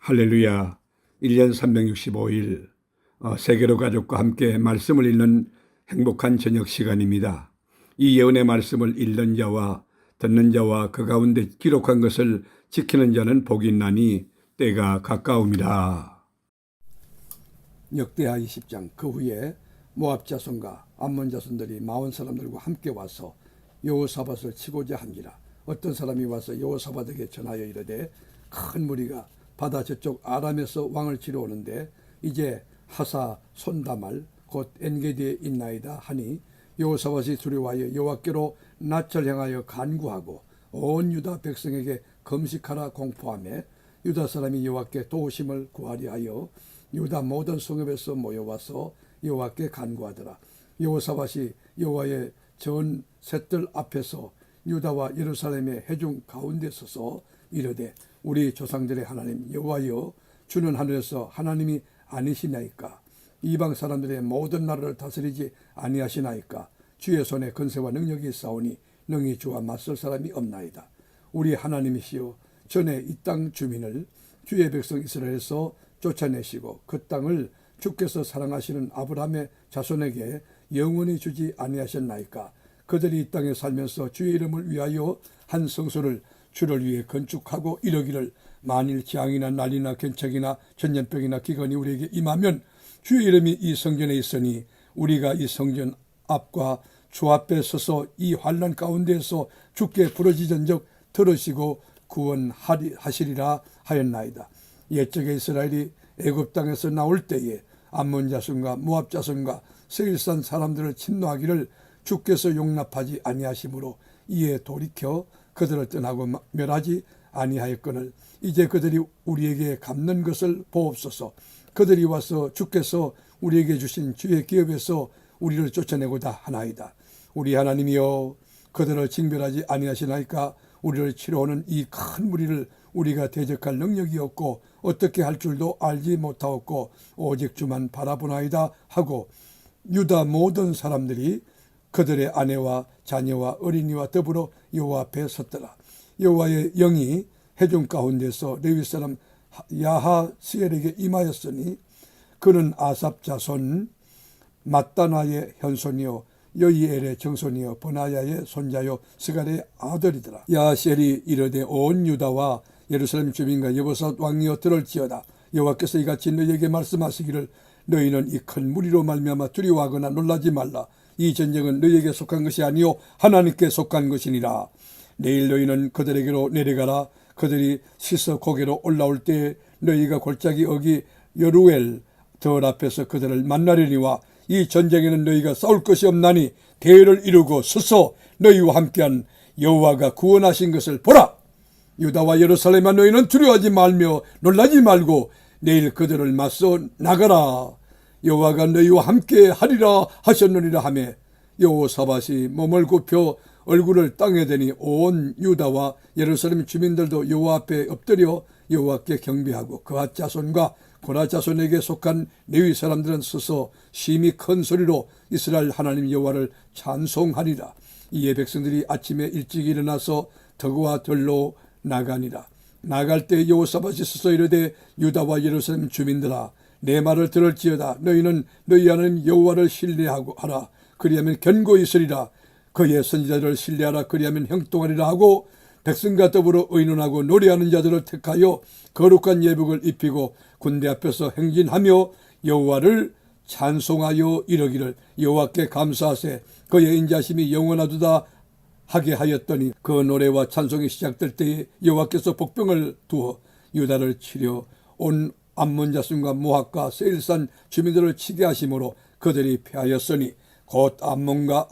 할렐루야. 1년 365일 세계로 가족과 함께 말씀을 읽는 행복한 저녁 시간입니다. 이 예언의 말씀을 읽는 자와 듣는 자와 그 가운데 기록한 것을 지키는 자는 복이 있나니 때가 가까움이라. 역대하 20장. 그 후에 모압 자손과 암몬 자손들이 마온 사람들과 함께 와서 여호사밧을 치고자 한지라. 어떤 사람이 와서 여호사밧에게 전하여 이르되, 큰 무리가 바다 저쪽 아람에서 왕을 치러 오는데 이제 하사 손다말 곧 엔게디에 있나이다 하니, 여호사밧이 두려워하여 여호와께로 낯을 향하여 간구하고 온 유다 백성에게 금식하라 공포하며, 유다 사람이 여호와께 도우심을 구하려 하여 유다 모든 성읍에서 모여와서 여호와께 간구하더라. 여호사밧이 여호와의 전 셋들 앞에서 유다와 예루살렘의 회중 가운데 서서 이르되, 우리 조상들의 하나님 여호와여, 주는 하늘에서 하나님이 아니시나이까? 이방 사람들의 모든 나라를 다스리지 아니하시나이까? 주의 손에 권세와 능력이 있사오니 능히 주와 맞설 사람이 없나이다. 우리 하나님이시여, 전에 이 땅 주민을 주의 백성 이스라엘에서 쫓아내시고 그 땅을 주께서 사랑하시는 아브라함의 자손에게 영원히 주지 아니하셨나이까? 그들이 이 땅에 살면서 주의 이름을 위하여 한 성소를 주를 위해 건축하고 이러기를, 만일 재앙이나 난리나 견책이나 전염병이나 기근이 우리에게 임하면 주의 이름이 이 성전에 있으니 우리가 이 성전 앞과 주 앞에 서서 이 환난 가운데에서 주께 부르짖은적 들으시고 구원하시리라 하였나이다. 옛적에 이스라엘이 애굽 땅에서 나올 때에 암몬 자손과 모압 자손과 세일산 사람들을 침노하기를 주께서 용납하지 아니하심으로 이에 돌이켜 그들을 떠나고 멸하지 아니하였거늘, 이제 그들이 우리에게 갚는 것을 보옵소서. 그들이 와서 주께서 우리에게 주신 주의 기업에서 우리를 쫓아내고자 하나이다. 우리 하나님이여, 그들을 징벌하지 아니하시나이까? 우리를 치러오는 이 큰 무리를 우리가 대적할 능력이 없고 어떻게 할 줄도 알지 못하였고 오직 주만 바라보나이다 하고, 유다 모든 사람들이 그들의 아내와 자녀와 어린이와 더불어 여호와 앞에 섰더라. 여호와의 영이 회중 가운데서 레위 사람 야하스엘에게 임하였으니, 그는 아삽 자손 mattan아의 현손이요 여이엘의 정손이요 버나야의 손자요 스갈의 아들이더라. 야하스엘이 이르되, 온 유다와 예루살렘 주민과 여호사밧 왕이여 들을지어다. 여호와께서 이같이 너희에게 말씀하시기를, 너희는 이 큰 무리로 말미암아 두려워하거나 놀라지 말라. 이 전쟁은 너희에게 속한 것이 아니요 하나님께 속한 것이니라. 내일 너희는 그들에게로 내려가라. 그들이 씻어 고개로 올라올 때 너희가 골짜기 어기 여루엘 들 앞에서 그들을 만나려니와, 이 전쟁에는 너희가 싸울 것이 없나니 대열을 이루고 서서 너희와 함께한 여호와가 구원하신 것을 보라. 유다와 예루살렘아, 너희는 두려워하지 말며 놀라지 말고 내일 그들을 맞서 나가라. 여호와가 너희와 함께 하리라 하셨느니라 하며, 여호사밧이 몸을 굽혀 얼굴을 땅에 대니 온 유다와 예루살렘 주민들도 여호와 앞에 엎드려 여호와께 경배하고, 그앗 자손과 고라 자손에게 속한 레위 사람들은 서서 심히 큰 소리로 이스라엘 하나님 여호와를 찬송하리라. 이에 백성들이 아침에 일찍 일어나서 덕과 들로 나가니라. 나갈 때 여호사밧이 서서 이르되, 유다와 예루살렘 주민들아, 내 말을 들을지어다. 너희는 너희 하나님 여호와를 신뢰하고 하라. 그리하면 견고히 있으리라. 그의 선지자들을 신뢰하라. 그리하면 형통하리라 하고, 백성과 더불어 의논하고 노래하는 자들을 택하여 거룩한 예복을 입히고 군대 앞에서 행진하며 여호와를 찬송하여 이르기를, 여호와께 감사하세. 그의 인자심이 영원하도다 하게 하였더니, 그 노래와 찬송이 시작될 때에 여호와께서 복병을 두어 유다를 치려 온 암몬 자손과 모압과 세일산 주민들을 치게 하심으로 그들이 패하였으니, 곧 암몬과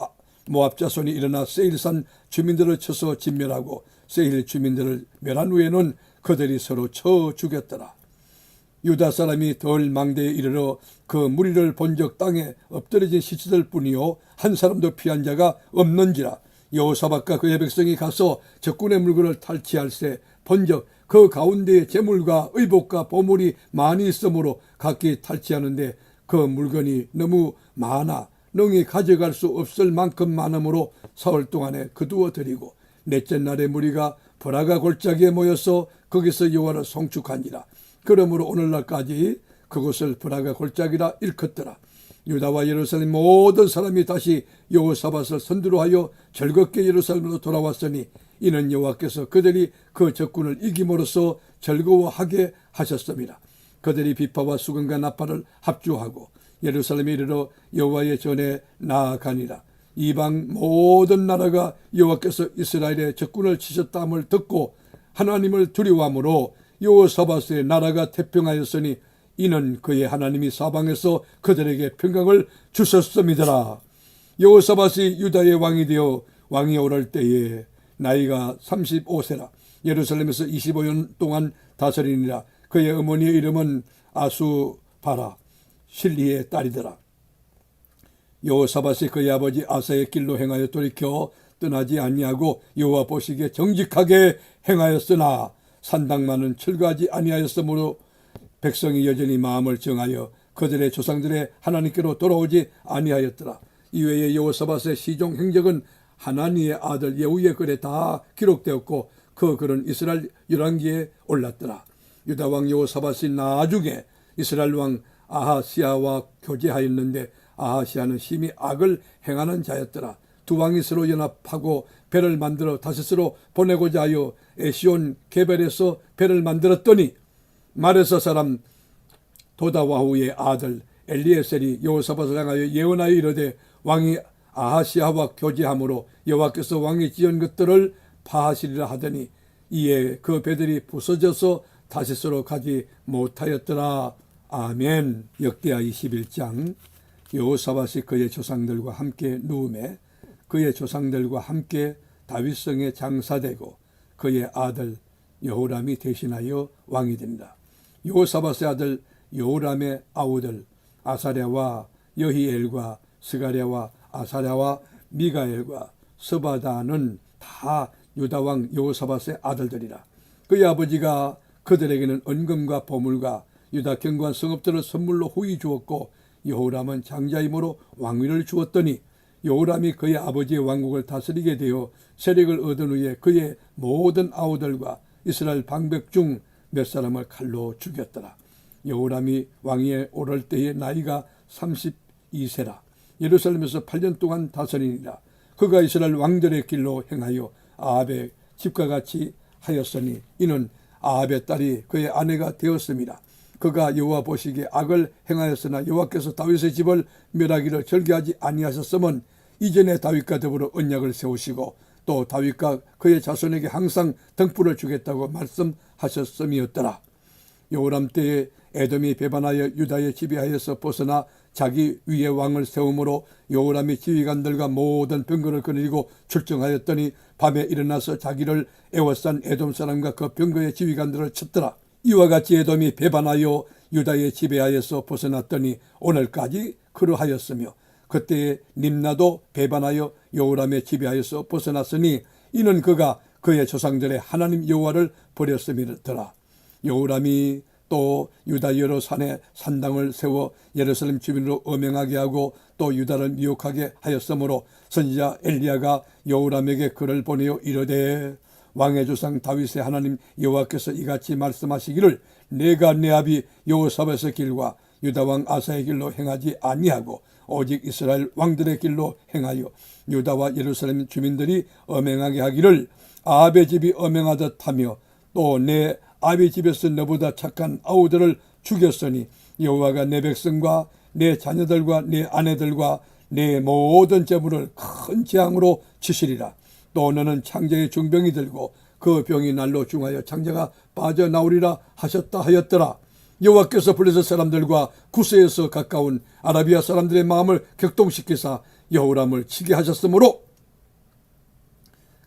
모압 자손이 일어나 세일산 주민들을 쳐서 진멸하고 세일 주민들을 멸한 후에는 그들이 서로 쳐 죽였더라. 유다 사람이 덜 망대에 이르러 그 무리를 본적 땅에 엎드려진 시체들 뿐이요 한 사람도 피한 자가 없는지라. 여호사밧과 그의 백성이 가서 적군의 물건을 탈취할세 본적 그 가운데에 재물과 의복과 보물이 많이 있으므로 각기 탈취하는데, 그 물건이 너무 많아 능히 가져갈 수 없을 만큼 많으므로 사흘 동안에 거두어 드리고, 넷째 날에 무리가 브라가 골짜기에 모여서 거기서 여호와를 송축하니라. 그러므로 오늘날까지 그곳을 브라가 골짜기라 일컫더라. 유다와 예루살렘 모든 사람이 다시 여호사밧을 선두로 하여 즐겁게 예루살렘으로 돌아왔으니 이는 여호와께서 그들이 그 적군을 이김으로써 즐거워하게 하셨습니다. 그들이 비파와 수금과 나팔을 합주하고 예루살렘에 이르러 여호와의 전에 나아가니라. 이방 모든 나라가 여호와께서 이스라엘의 적군을 치셨다함을 듣고 하나님을 두려워함으로 여호사밧의 나라가 태평하였으니 이는 그의 하나님이 사방에서 그들에게 평강을 주셨음이더라. 여호사밧이 유다의 왕이 되어 왕이 오를 때에 나이가 35세라. 예루살렘에서 25년 동안 다스리니라. 그의 어머니의 이름은 아수바라 실리의 딸이더라. 여호사밧이 그의 아버지 아사의 길로 행하여 돌이켜 떠나지 아니하고 여호와 보시기에 정직하게 행하였으나 산당만은 철거하지 아니하였으므로 백성이 여전히 마음을 정하여 그들의 조상들의 하나님께로 돌아오지 아니하였더라. 이외에 여호사밧의 시종 행적은 하나니의 아들 예후의 글에 다 기록되었고 그 글은 이스라엘 열왕기에 올랐더라. 유다 왕 여호사밧이 나중에 이스라엘 왕 아하시아와 교제하였는데 아하시아는 심히 악을 행하는 자였더라. 두 왕이 서로 연합하고 배를 만들어 다시스로 보내고자 하여 에시온 게벨에서 배를 만들었더니 마레사 사람 도다와후의 아들 엘리에셀이 여호사밧을 향하여 예언하여 이르되 왕이 아하시아와 교제함으로 여호와께서 왕이 지은 것들을 파하시리라 하더니 이에 그 배들이 부서져서 다시스로 가지 못하였더라. 아멘. 역대하 21장. 여호사밧이 그의 조상들과 함께 누움에 그의 조상들과 함께 다윗성에 장사되고 그의 아들 여호람이 대신하여 왕이 된다. 여호사밧의 아들 여호람의 아우들 아사랴와 여히엘과 스가랴와 아사랴와 미가엘과 스바다는 다 유다왕 여호사밧의 아들들이라. 그의 아버지가 그들에게는 은금과 보물과 유다 견고한 성읍들을 선물로 후히 주었고 여호람은 장자이므로 왕위를 주었더니 여호람이 그의 아버지의 왕국을 다스리게 되어 세력을 얻은 후에 그의 모든 아우들과 이스라엘 방백 중 몇 사람을 칼로 죽였더라. 여호람이 왕위에 오를 때의 나이가 32세라. 예루살렘에서 8년 동안 다스리니라. 그가 이스라엘 왕들의 길로 행하여 아합의 집과 같이 하였으니 이는 아합의 딸이 그의 아내가 되었습니다. 그가 여호와 보시기에 악을 행하였으나 여호와께서 다윗의 집을 멸하기를 절개하지 아니하셨으면 이전에 다윗과 더불어 언약을 세우시고 또 다윗과 그의 자손에게 항상 등불을 주겠다고 말씀하셨음이었더라. 여호람 때에 에돔이 배반하여 유다의 지배하여서 벗어나 자기 위에 왕을 세우므로 여호람이 지휘관들과 모든 병거를 거느리고 출정하였더니 밤에 일어나서 자기를 애워싼 에돔 사람과 그 병거의 지휘관들을 쳤더라. 이와 같이 에돔이 배반하여 유다의 지배하여서 벗어났더니 오늘까지 그러하였으며 그때에 림나도 배반하여 여호람의 지배하여서 벗어났으니 이는 그가 그의 조상들의 하나님 여호와를 버렸음이더라. 여호람이 또 유다 여러 산에 산당을 세워 예루살렘 주민으로 엄행하게 하고 또 유다를 미혹하게 하였으므로 선지자 엘리야가 여호람에게 글을 보내어 이르되 왕의 조상 다윗의 하나님 여호와께서 이같이 말씀하시기를 내가 내 아비 여호사밧의 길과 유다 왕 아사의 길로 행하지 아니하고 오직 이스라엘 왕들의 길로 행하여 유다와 예루살렘 주민들이 엄행하게 하기를 아합의 집이 엄행하듯 하며 또 내 아비 집에서 너보다 착한 아우들을 죽였으니 여호와가 내 백성과 내 자녀들과 내 아내들과 내 모든 재물을 큰 재앙으로 치시리라. 또 너는 창자의 중병이 들고 그 병이 날로 중하여 창자가 빠져나오리라 하셨다 하였더라. 여호와께서 블레셋 사람들과 구스에서 가까운 아라비아 사람들의 마음을 격동시키사 여호람을 치게 하셨으므로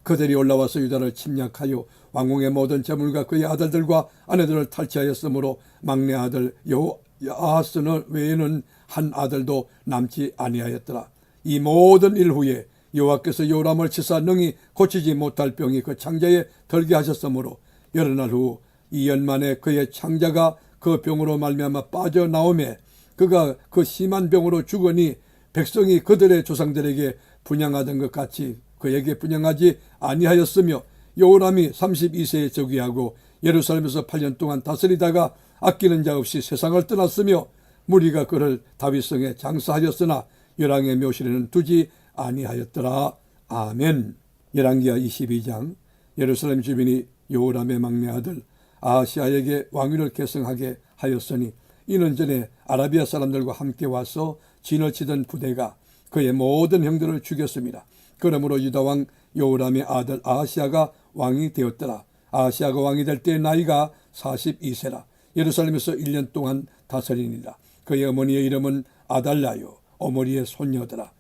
그들이 올라와서 유다를 침략하여 왕궁의 모든 재물과 그의 아들들과 아내들을 탈취하였으므로 막내 아들 여호아하스 외에는 한 아들도 남지 아니하였더라. 이 모든 일 후에 여호와께서 여호람을 치사 능히 고치지 못할 병이 그 창자에 들게 하셨으므로 여러 날 후 2년 만에 그의 창자가 그 병으로 말미암아 빠져나오매 그가 그 심한 병으로 죽으니 백성이 그들의 조상들에게 분양하던 것 같이 그에게 분양하지 아니하였으며 여호람이 32세에 즉위하고 예루살렘에서 8년 동안 다스리다가 아끼는 자 없이 세상을 떠났으며 무리가 그를 다윗성에 장사하였으나 열왕의 묘실에는 두지 아니하였더라. 아멘. 열왕기하 22장. 예루살렘 주민이 요람의 막내 아들 아하시아에게 왕위를 계승하게 하였으니 이는 전에 아라비아 사람들과 함께 와서 진을 치던 부대가 그의 모든 형들을 죽였습니다. 그러므로 유다왕 요람의 아들 아하시아가 왕이 되었더라. 아하시아가 왕이 될 때의 나이가 42세라. 예루살렘에서 1년 동안 다스리니라. 그의 어머니의 이름은 아달랴요 오므리의 손녀더라.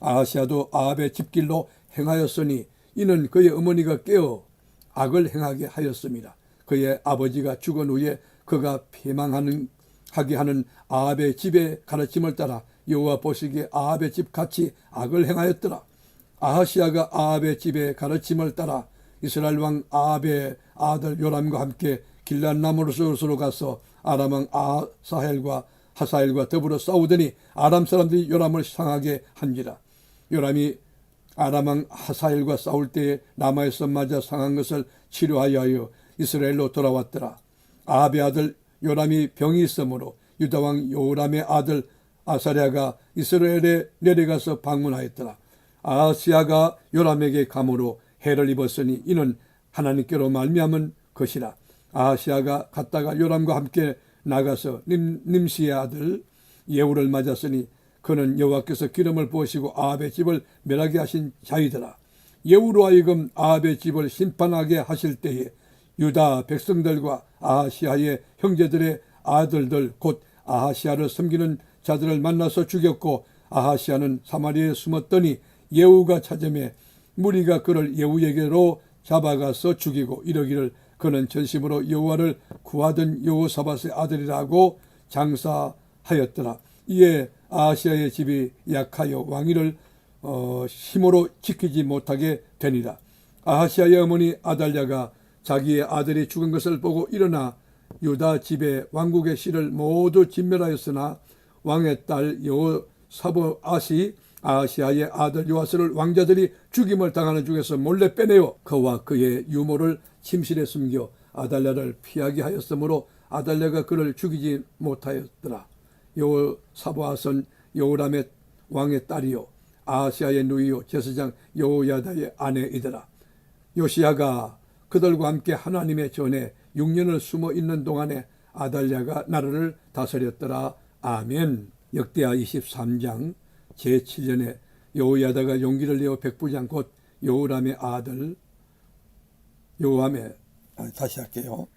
아하시아도 아합의 집길로 행하였으니 이는 그의 어머니가 깨어 악을 행하게 하였습니다. 그의 아버지가 죽은 후에 그가 패망하게 하는 아합의 집의 가르침을 따라 여호와 보시기에 아합의 집 같이 악을 행하였더라. 아하시아가 아합의 집의 가르침을 따라 이스라엘 왕 아합의 아들 요람과 함께 길앗 나무로스로 가서 아람 왕 하사엘과 더불어 싸우더니 아람 사람들이 요람을 상하게 한지라. 요람이 아람 왕 하사엘과 싸울 때에 라마에서 맞아 상한 것을 치료하여 이스라엘로 돌아왔더라. 아합의 아들 요람이 병이 있으므로 유다 왕 요람의 아들 아사랴가 이스라엘에 내려가서 방문하였더라. 아하시아가 요람에게 감으로 해를 입었으니 이는 하나님께로 말미암은 것이라. 아하시아가 갔다가 요람과 함께 나가서 님시의 아들 예후를 맞았으니 그는 여호와께서 기름을 부으시고 아합의 집을 멸하게 하신 자이더라. 예후로 하여금 아합의 집을 심판하게 하실 때에 유다 백성들과 아하시아의 형제들의 아들들 곧 아하시아를 섬기는 자들을 만나서 죽였고 아하시아는 사마리아에 숨었더니 예후가 찾음에 무리가 그를 예후에게로 잡아가서 죽이고 이러기를 그는 전심으로 여호와를 구하던 여호사밧의 아들이라고 장사하였더라. 이에 아하시아의 집이 약하여 왕위를 힘으로 지키지 못하게 되니라. 아하시아의 어머니 아달랴가 자기의 아들이 죽은 것을 보고 일어나 유다 집의 왕국의 씨를 모두 진멸하였으나 왕의 딸 여호사밧이 아하시아의 아들 요아스를 왕자들이 죽임을 당하는 중에서 몰래 빼내어 그와 그의 유모를 침실에 숨겨 아달랴를 피하게 하였으므로 아달랴가 그를 죽이지 못하였더라. 여호사밧은 여호람의 왕의 딸이요 아하시아의 누이요 제사장 여호야다의 아내이더라. 요시야가 그들과 함께 하나님의 전에 6년을 숨어 있는 동안에 아달랴가 나라를 다스렸더라. 아멘. 역대하 23장 제7년에 여호야다가 용기를 내어 백부장 곧 여호람의 아들 다시 할게요.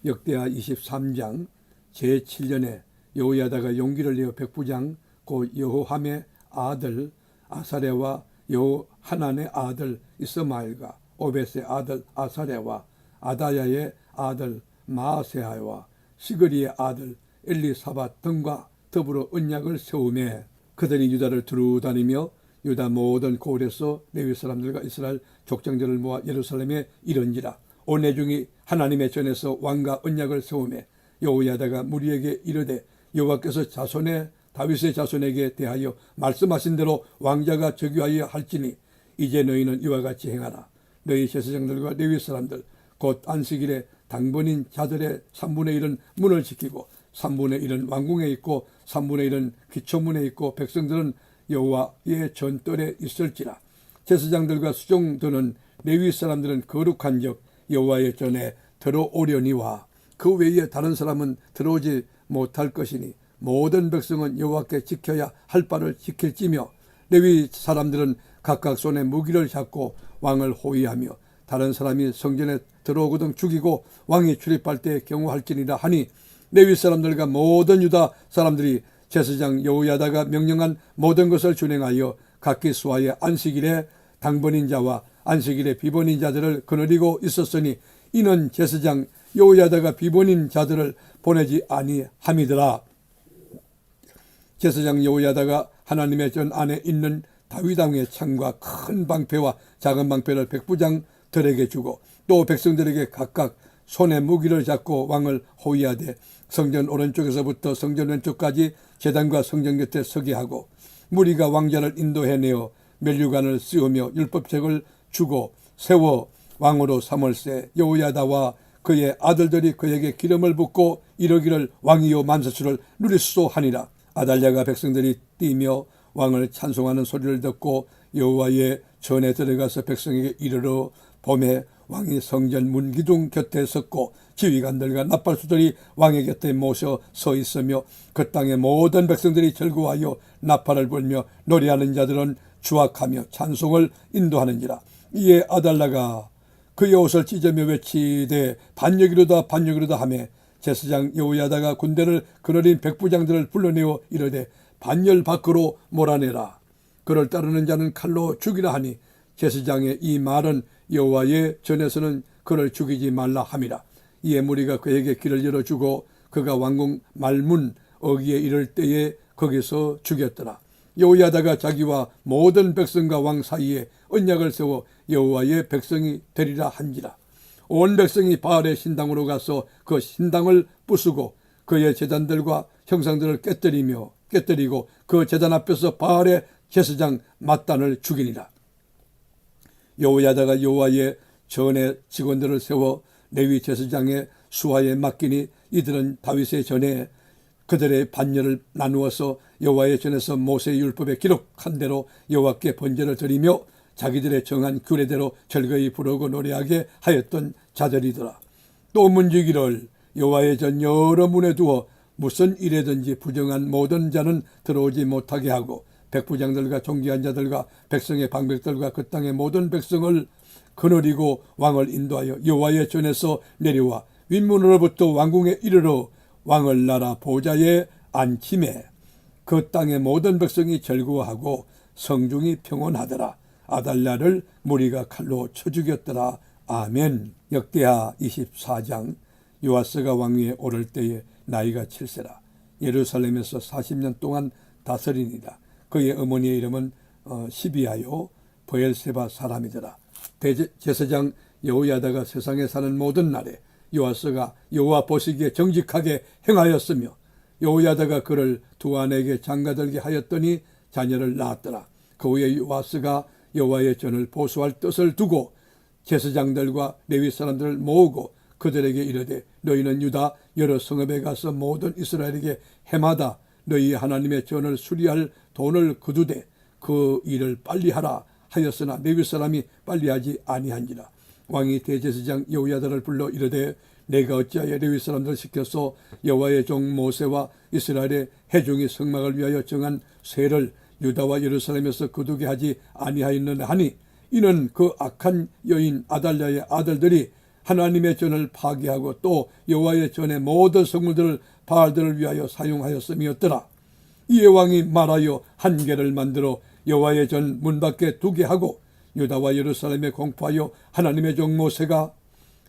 역대하 23장 제7년에 여호야다가 용기를 내어 백부장 곧 여호함의 아들 아사랴와 여호하난의 아들 이스마엘과 오벳의 아들 아사랴와 아다야의 아들 마아세아와 시그리의 아들 엘리사밧 등과 더불어 언약을 세우매 그들이 유다를 두루 다니며 유다 모든 고을에서 레위 사람들과 이스라엘 족장들을 모아 예루살렘에 이른지라. 온 회중이 하나님의 전에서 왕과 언약을 세우매 여호야다가 무리에게 이르되 여호와께서 다윗의 자손에게 대하여 말씀하신 대로 왕자가 즉위하여 할지니 이제 너희는 이와 같이 행하라. 너희 제사장들과 레위 사람들 곧 안식일에 당번인 자들의 3분의 1은 문을 지키고 3분의 1은 왕궁에 있고 3분의 1은 기초문에 있고 백성들은 여호와의 전뜰에 있을지라. 제사장들과 수종드는 레위 사람들은 거룩한 적 여호와의 전에 들어오려니와 그 외에 다른 사람은 들어오지 못할 것이니 모든 백성은 여호와께 지켜야 할 바를 지킬지며 레위 사람들은 각각 손에 무기를 잡고 왕을 호위하며 다른 사람이 성전에 들어오거든 죽이고 왕이 출입할 때 경호할지니라 하니 레위 사람들과 모든 유다 사람들이 제사장 여호야다가 명령한 모든 것을 준행하여 각기 수하의 안식일에 당번인 자와 안식일에 비번인 자들을 거느리고 있었으니 이는 제사장 여호야다가 비번인 자들을 보내지 아니함이더라. 제사장 여호야다가 하나님의 전 안에 있는 다윗왕의 창과 큰 방패와 작은 방패를 백부장들에게 주고 또 백성들에게 각각 손에 무기를 잡고 왕을 호위하되 성전 오른쪽에서부터 성전 왼쪽까지 제단과 성전 곁에 서게 하고 무리가 왕자를 인도해내어 멸류관을 씌우며 율법책을 주고 세워 왕으로 삼을세 여호야다와 그의 아들들이 그에게 기름을 붓고 이르기를 왕이요 만세수를 누리소서 하니라. 아달랴가 백성들이 뛰며 왕을 찬송하는 소리를 듣고 여호와의 전에 들어가서 백성에게 이르러 봄에 왕이 성전 문기둥 곁에 섰고 지휘관들과 나팔수들이 왕의 곁에 모셔 서 있으며 그 땅의 모든 백성들이 즐거워하여 나팔을 불며 노래하는 자들은 주악하며 찬송을 인도하는지라. 이에 아달랴가 그의 옷을 찢으며 외치되 반역이로다 반역이로다 하며 제사장 여호야다가 군대를 거느린 백부장들을 불러내어 이르되 반열 밖으로 몰아내라. 그를 따르는 자는 칼로 죽이라 하니 제사장의 이 말은 여호와의 전에서는 그를 죽이지 말라 함이라. 이에 무리가 그에게 길을 열어주고 그가 왕궁 말문 어귀에 이를 때에 거기서 죽였더라. 여호야다가 자기와 모든 백성과 왕 사이에 언약을 세워 여호와의 백성이 되리라 한지라. 온 백성이 바알의 신당으로 가서 그 신당을 부수고 그의 제단들과 형상들을 깨뜨리고 그 제단 앞에서 바알의 제사장 mat단을 죽이니라. 여호야다가 여호와의 전에 직원들을 세워 레위 제사장의 수하에 맡기니 이들은 다윗의 전에 그들의 반열을 나누어서 여호와의 전에서 모세의 율법에 기록한 대로 여호와께 번제를 드리며 자기들의 정한 규례대로 즐거이 부르고 노래하게 하였던 자들이더라. 또 문지기를 여호와의 전 여러 문에 두어 무슨 일에든지 부정한 모든 자는 들어오지 못하게 하고 백부장들과 존귀한 자들과 백성의 방백들과 그 땅의 모든 백성을 거느리고 왕을 인도하여 여호와의 전에서 내려와 윗문으로부터 왕궁에 이르러 왕을 나라 보좌에 앉히매 그 땅의 모든 백성이 즐거워하고 성중이 평온하더라. 아달랴를 무리가 칼로 쳐 죽였더라. 아멘. 역대하 24장. 요아스가 왕위에 오를 때에 나이가 7세라. 예루살렘에서 40년 동안 다스리니라. 그의 어머니의 이름은 시비아요 브엘세바 사람이더라. 대제사장 여호야다가 세상에 사는 모든 날에 요아스가 여호와 보시기에 정직하게 행하였으며 여호야다가 그를 두 아내에게 장가들게 하였더니 자녀를 낳았더라. 그 후에 요아스가 여호와의 전을 보수할 뜻을 두고 제사장들과 레위 사람들을 모으고 그들에게 이르되 너희는 유다 여러 성읍에 가서 모든 이스라엘에게 해마다 너희 하나님의 전을 수리할 돈을 거두되 그 일을 빨리 하라 하였으나 레위 사람이 빨리 하지 아니한지라. 왕이 대제사장 여호야다를 불러 이르되 내가 어찌하여 레위 사람들을 시켜서 여호와의 종 모세와 이스라엘의 회중이 성막을 위하여 정한 세를 유다와 예루살렘에서 거두게 하지 아니하였느냐 하니 이는 그 악한 여인 아달랴의 아들들이 하나님의 전을 파괴하고 또 여호와의 전의 모든 성물들을 바알들을 위하여 사용하였음이었더라. 이에 왕이 말하여 한 개를 만들어 여호와의 전 문 밖에 두게 하고 유다와 예루살렘에 공포하여 하나님의 종 모세가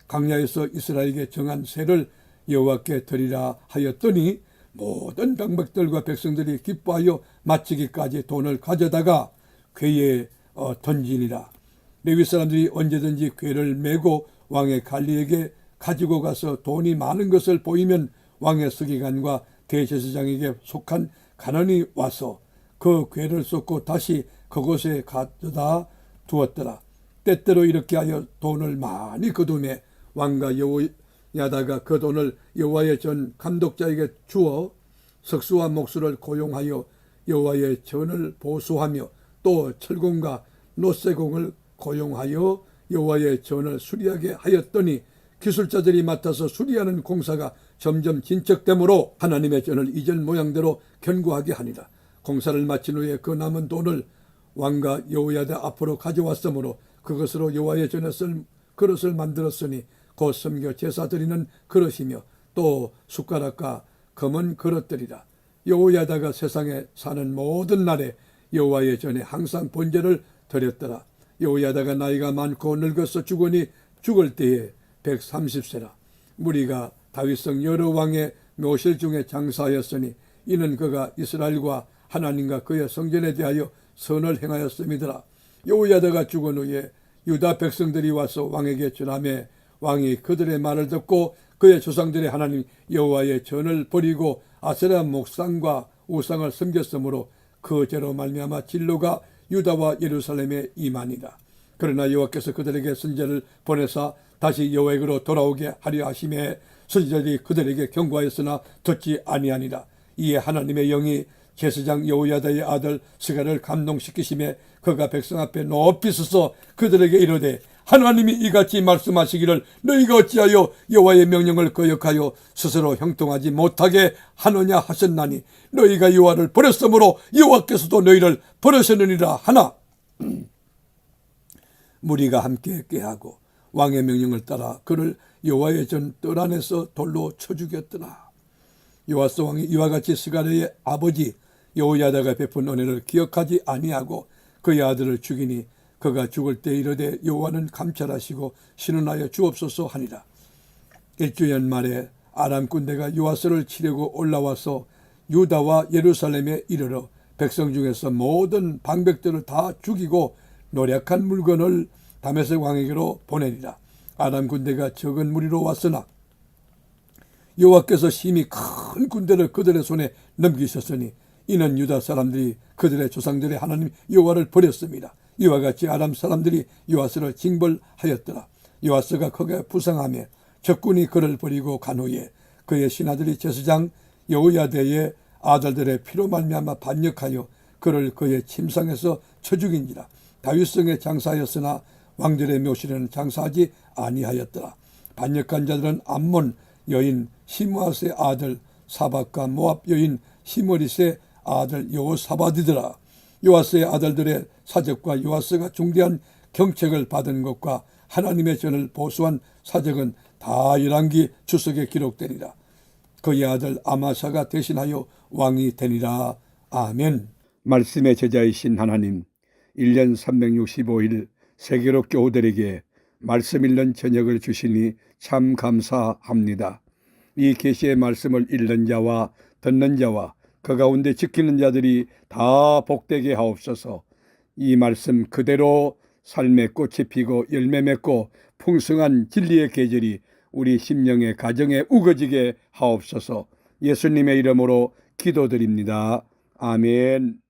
광야에서 이스라엘에게 정한 세를 여호와께 드리라 하였더니 모든 방백들과 백성들이 기뻐하여 마치기까지 돈을 가져다가 궤에 던지니라. 레위 사람들이 언제든지 궤를 메고 왕의 관리에게 가지고 가서 돈이 많은 것을 보이면 왕의 서기관과 대제사장에게 속한 간원이 와서 그 궤를 쏟고 다시 그곳에 가져다 두었더라. 때때로 이렇게 하여 돈을 많이 거두매 왕과 여호야다가 그 돈을 여호와의 전 감독자에게 주어 석수와 목수를 고용하여 여호와의 전을 보수하며 또 철공과 노쇠공을 고용하여 여호와의 전을 수리하게 하였더니 기술자들이 맡아서 수리하는 공사가 점점 진척되므로 하나님의 전을 이전 모양대로 견고하게 하니라. 공사를 마친 후에 그 남은 돈을 왕과 여호야다 앞으로 가져왔으므로 그것으로 여호와의 전에 쓸 그릇을 만들었으니 곧 섬겨 제사 드리는 그릇이며 또 숟가락과 검은 그릇들이라. 여호야다가 세상에 사는 모든 날에 여호와의 전에 항상 번제를 드렸더라. 여호야다가 나이가 많고 늙어서 죽으니 죽을 때에 130세라. 무리가 다윗성 여러 왕의 묘실 중에 장사하였으니 이는 그가 이스라엘과 하나님과 그의 성전에 대하여 선을 행하였음이더라. 여호야다가 죽은 후에 유다 백성들이 와서 왕에게 전하매 왕이 그들의 말을 듣고 그의 조상들의 하나님 여호와의 전을 버리고 아세라 목상과 우상을 섬겼으므로 그 죄로 말미암아 진노가 유다와 예루살렘에 임하니라. 그러나 여호와께서 그들에게 선지자를 보내사 다시 여호와에게로 돌아오게 하려 하심에 선지자들이 그들에게 경고하였으나 듣지 아니하니라. 이에 하나님의 영이 제사장 여호야다의 아들 스가를 감동시키심에 그가 백성 앞에 높이 서서 그들에게 이르되 하나님이 이같이 말씀하시기를 너희가 어찌하여 여호와의 명령을 거역하여 스스로 형통하지 못하게 하느냐 하셨나니 너희가 여호와를 버렸으므로 여호와께서도 너희를 버리셨느니라 하나 무리가 함께 꾀하고 왕의 명령을 따라 그를 여호와의 전 뜰 안에서 돌로 쳐 죽였더라. 요아스 왕이 이와 같이 스가랴의 아버지 여호야다가 베푼 은혜를 기억하지 아니하고 그의 아들을 죽이니 그가 죽을 때 이르되 여호와는 감찰하시고 신원하여 주옵소서 하니라. 1주년 말에 아람 군대가 요아스를 치려고 올라와서 유다와 예루살렘에 이르러 백성 중에서 모든 방백들을 다 죽이고 노략한 물건을 다메섹 왕에게로 보내니라. 아람 군대가 적은 무리로 왔으나 여호와께서 심히 큰 군대를 그들의 손에 넘기셨으니 이는 유다 사람들이 그들의 조상들의 하나님 여호와를 버렸습니다. 이와 같이 아람 사람들이 요아스를 징벌하였더라. 요아스가 크게 부상하며 적군이 그를 버리고 간 후에 그의 신하들이 제사장 여호야다의 아들들의 피로 말미암아 반역하여 그를 그의 침상에서 쳐 죽인지라. 다윗성에 장사하였으나 왕들의 묘실에는 장사하지 아니하였더라. 반역한 자들은 암몬 여인 시므아스의 아들 사박과 모압 여인 시므리스의 아들 여호사밧이더라. 요아스의 아들들의 사적과 요아스가 중대한 경책을 받은 것과 하나님의 전을 보수한 사적은 다 열왕기 주석에 기록되니라. 그의 아들 아마샤가 대신하여 왕이 되니라. 아멘. 말씀의 제자이신 하나님, 1년 365일 세계로 교우들에게 말씀 읽는 저녁을 주시니 참 감사합니다. 이 계시의 말씀을 읽는 자와 듣는 자와 그 가운데 지키는 자들이 다 복되게 하옵소서. 이 말씀 그대로 삶의 꽃이 피고 열매 맺고 풍성한 진리의 계절이 우리 심령의 가정에 우거지게 하옵소서. 예수님의 이름으로 기도드립니다. 아멘.